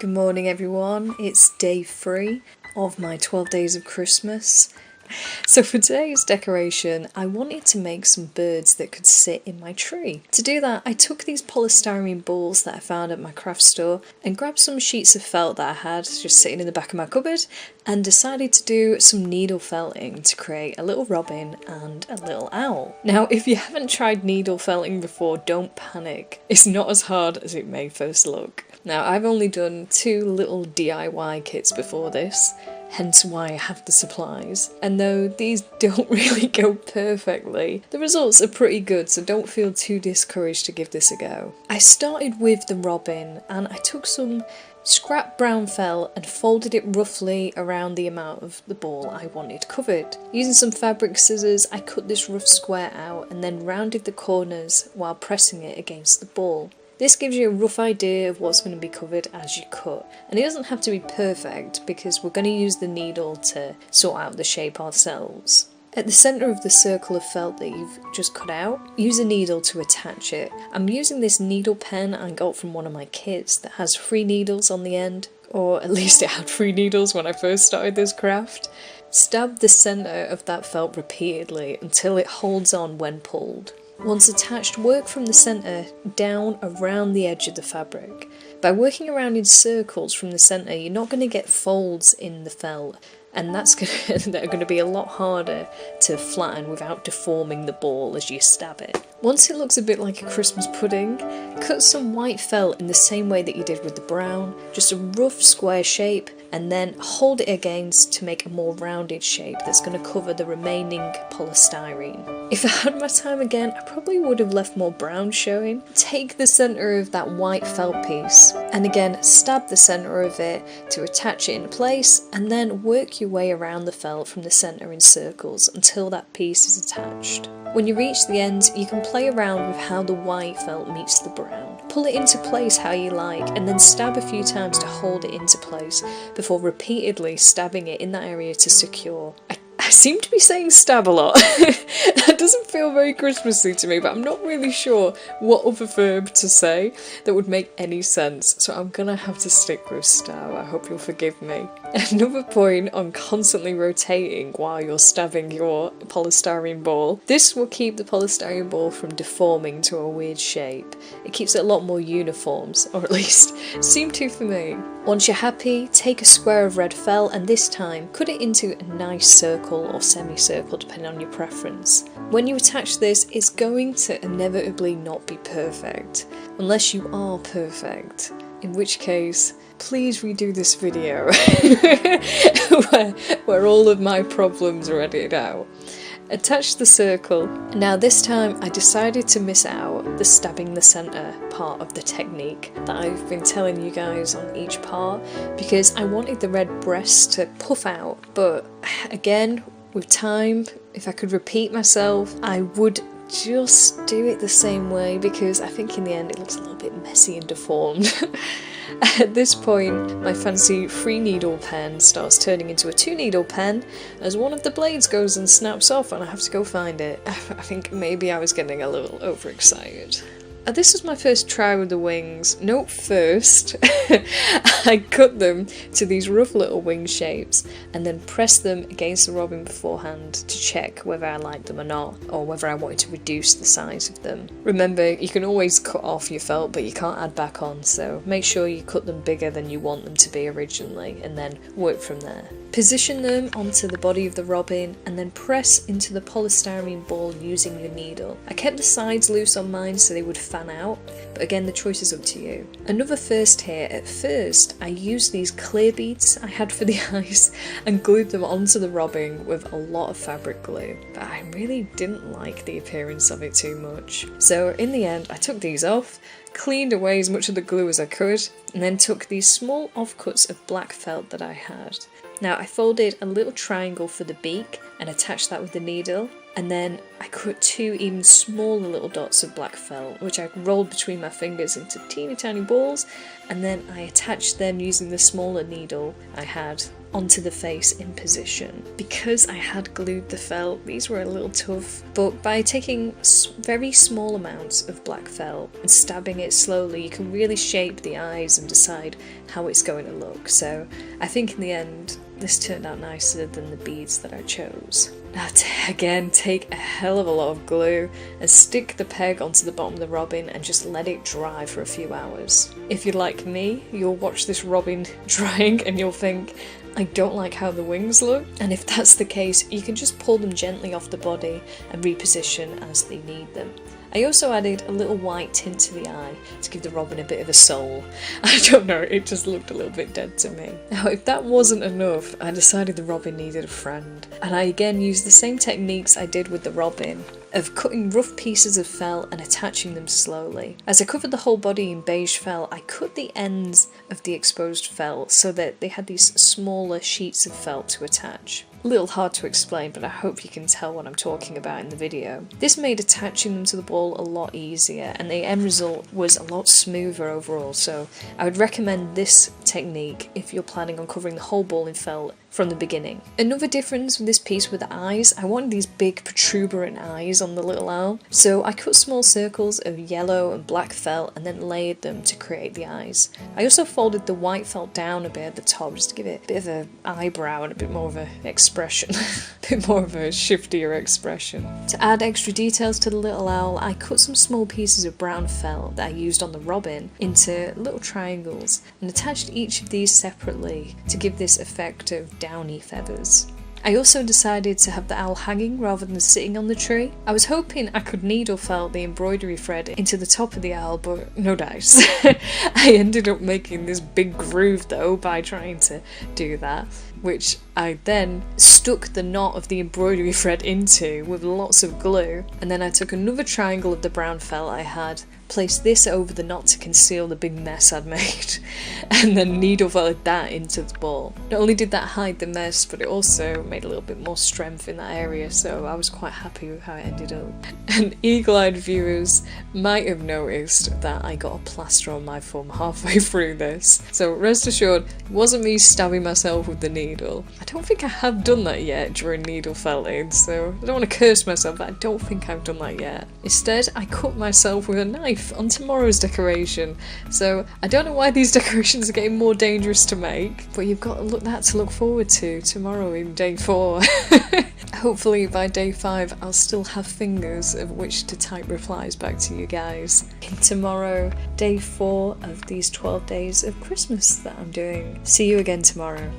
Good morning everyone, it's day 3 of my 12 days of Christmas. So for today's decoration, I wanted to make some birds that could sit in my tree. To do that, I took these polystyrene balls that I found at my craft store and grabbed some sheets of felt that I had just sitting in the back of my cupboard and decided to do some needle felting to create a little robin and a little owl. Now, if you haven't tried needle felting before, don't panic. It's not as hard as it may first look. Now, I've only done 2 little DIY kits before this, hence why I have the supplies. And though these don't really go perfectly, the results are pretty good, so don't feel too discouraged to give this a go. I started with the robin and I took some scrap brown felt and folded it roughly around the amount of the ball I wanted covered. Using some fabric scissors, I cut this rough square out and then rounded the corners while pressing it against the ball. This gives you a rough idea of what's going to be covered as you cut, and it doesn't have to be perfect because we're going to use the needle to sort out the shape ourselves. At the centre of the circle of felt that you've just cut out, use a needle to attach it. I'm using this needle pen I got from one of my kits that has 3 needles on the end, or at least it had 3 needles when I first started this craft. Stab the centre of that felt repeatedly until it holds on when pulled. Once attached, work from the centre down around the edge of the fabric. By working around in circles from the centre, you're not going to get folds in the felt, and they're going to be a lot harder to flatten without deforming the ball as you stab it. Once it looks a bit like a Christmas pudding, cut some white felt in the same way that you did with the brown, just a rough square shape, and then hold it against to make a more rounded shape that's going to cover the remaining polystyrene. If I had my time again, I probably would have left more brown showing. Take the centre of that white felt piece and again stab the centre of it to attach it in place, and then work your way around the felt from the centre in circles until that piece is attached. When you reach the end, you can play around with how the white felt meets the brown. Pull it into place how you like, and then stab a few times to hold it into place before repeatedly stabbing it in that area to secure. I seem to be saying stab a lot. That doesn't feel very Christmassy to me, but I'm not really sure what other verb to say that would make any sense, so I'm gonna have to stick with stab. I hope you'll forgive me. Another point on constantly rotating while you're stabbing your polystyrene ball. This will keep the polystyrene ball from deforming to a weird shape. It keeps it a lot more uniform, or at least seemed to for me. Once you're happy, take a square of red felt and this time cut it into a nice circle or semicircle depending on your preference. When you attach this, it's going to inevitably not be perfect, unless you are perfect, in which case please redo this video where all of my problems are edited out. Attach the circle. Now this time I decided to miss out the stabbing the centre part of the technique that I've been telling you guys on each part, because I wanted the red breast to puff out, but again, with time, if I could repeat myself, I would just do it the same way, because I think in the end it looks a little bit messy and deformed. At this point, my fancy 3 needle pen starts turning into a 2 needle pen as one of the blades goes and snaps off and I have to go find it. I think maybe I was getting a little overexcited. This was my first try with the wings. Note first, I cut them to these rough little wing shapes and then pressed them against the robin beforehand to check whether I liked them or not, or whether I wanted to reduce the size of them. Remember, you can always cut off your felt, but you can't add back on, so make sure you cut them bigger than you want them to be originally and then work from there. Position them onto the body of the robin and then press into the polystyrene ball using your needle. I kept the sides loose on mine so they would fan out, but again the choice is up to you. Another first here, at first I used these clear beads I had for the eyes and glued them onto the robin with a lot of fabric glue, but I really didn't like the appearance of it too much. So in the end I took these off, cleaned away as much of the glue as I could, and then took these small offcuts of black felt that I had. Now I folded a little triangle for the beak and attached that with the needle, and then I cut 2 even smaller little dots of black felt, which I rolled between my fingers into teeny tiny balls, and then I attached them using the smaller needle I had onto the face in position. Because I had glued the felt, these were a little tough, but by taking very small amounts of black felt and stabbing it slowly, you can really shape the eyes and decide how it's going to look. So I think in the end, this turned out nicer than the beads that I chose. Now again, take a hell of a lot of glue and stick the peg onto the bottom of the robin and just let it dry for a few hours. If you're like me, you'll watch this robin drying and you'll think, I don't like how the wings look, and if that's the case, you can just pull them gently off the body and reposition as they need them. I also added a little white tint to the eye to give the robin a bit of a soul. I don't know, it just looked a little bit dead to me. Now, if that wasn't enough, I decided the robin needed a friend, and I again used the same techniques I did with the robin, of cutting rough pieces of felt and attaching them slowly. As I covered the whole body in beige felt, I cut the ends of the exposed felt so that they had these smaller sheets of felt to attach. A little hard to explain, but I hope you can tell what I'm talking about in the video. This made attaching them to the ball a lot easier, and the end result was a lot smoother overall, so I would recommend this technique if you're planning on covering the whole ball in felt from the beginning. Another difference with this piece with the eyes, I wanted these big protuberant eyes on the little owl, so I cut small circles of yellow and black felt and then layered them to create the eyes. I also folded the white felt down a bit at the top just to give it a bit of an eyebrow and a bit more of an expression, a bit more of a shiftier expression. To add extra details to the little owl, I cut some small pieces of brown felt that I used on the robin into little triangles and attached each of these separately to give this effect of downy feathers. I also decided to have the owl hanging rather than sitting on the tree. I was hoping I could needle felt the embroidery thread into the top of the owl, but no dice. I ended up making this big groove though by trying to do that, which I then stuck the knot of the embroidery thread into with lots of glue, and then I took another triangle of the brown felt I had, placed this over the knot to conceal the big mess I'd made, and then needle felted that into the ball. Not only did that hide the mess, but it also made a little bit more strength in that area, so I was quite happy with how it ended up. And eagle-eyed viewers might have noticed that I got a plaster on my thumb halfway through this, so rest assured, it wasn't me stabbing myself with the needle. I don't think I have done that yet during needle felting, so I don't want to curse myself, but I don't think I've done that yet. Instead, I cut myself with a knife on tomorrow's decoration, so I don't know why these decorations are getting more dangerous to make, but you've got that to look forward to tomorrow in day 4. Hopefully by day 5 I'll still have fingers of which to type replies back to you guys. In tomorrow, day 4 of these 12 days of Christmas that I'm doing. See you again tomorrow.